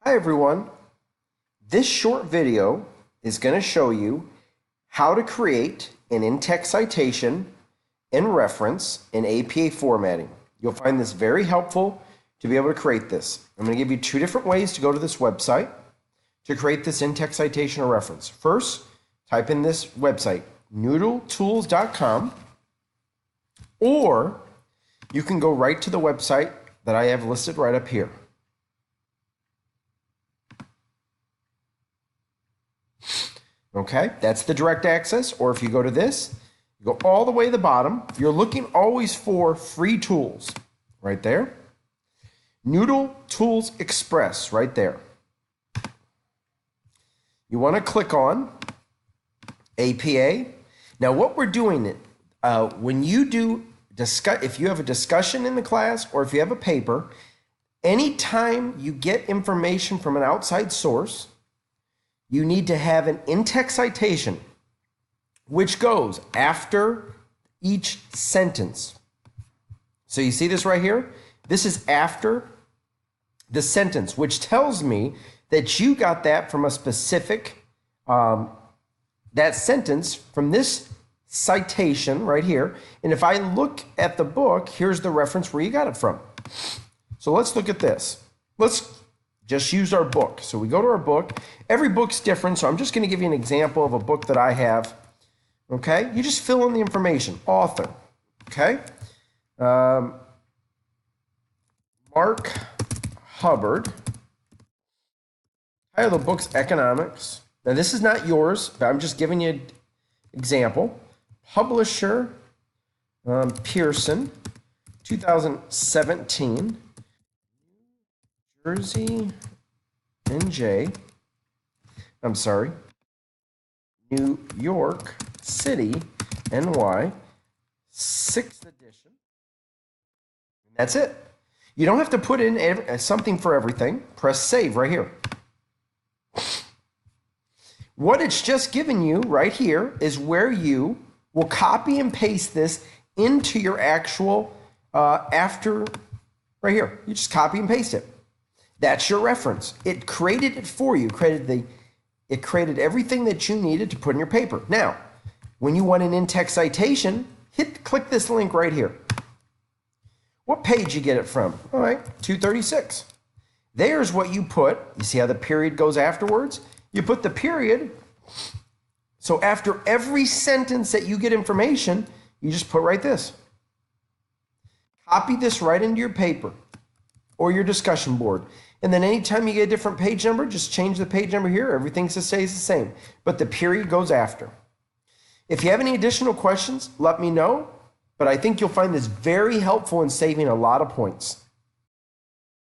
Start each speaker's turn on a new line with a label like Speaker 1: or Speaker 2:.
Speaker 1: Hi everyone. This short video is going to show you how to create an in-text citation and reference in APA formatting. You'll find this very helpful to be able to create this. I'm going to give you two different ways to go to this website to create this in-text citation or reference. First, type in this website, noodletools.com, or you can go right to the website that I have listed right up here. Okay, that's the direct access, or if you go to this, you go all the way to the bottom. You're looking always for free tools right there. Noodle Tools Express right there. You want to click on APA. Now what we're doing, when you do if you have a discussion in the class or if you have a paper, anytime you get information from an outside source, you need to have an in-text citation, which goes after each sentence. So you see this right here? This is after the sentence, which tells me that you got that from a specific, that sentence from this citation right here. And if I look at the book, here's the reference where you got it from. So let's look at this. Let's just use our book. So we go to our book. Every book's different, so I'm just going to give you an example of a book that I have. Okay? You just fill in the information. Author. Okay? Mark Hubbard. Title of the book's Economics. Now this is not yours, but I'm just giving you an example. Publisher, Pearson, 2017. Jersey, NJ, I'm sorry, New York City, NY, 6th edition. And that's it. You don't have to put in something for everything. Press save right here. What it's just given you right here is where you will copy and paste this into your actual after right here. You just copy and paste it. That's your reference. It created it for you. It created everything that you needed to put in your paper. Now, when you want an in-text citation, click this link right here. What page you get it from? All right, 236. There's what you put. You see how the period goes afterwards? You put the period. So after every sentence that you get information, you just put right this. Copy this right into your paper or your discussion board. And then anytime you get a different page number, just change the page number here. Everything stays the same, but the period goes after. If you have any additional questions, let me know. But I think you'll find this very helpful in saving a lot of points.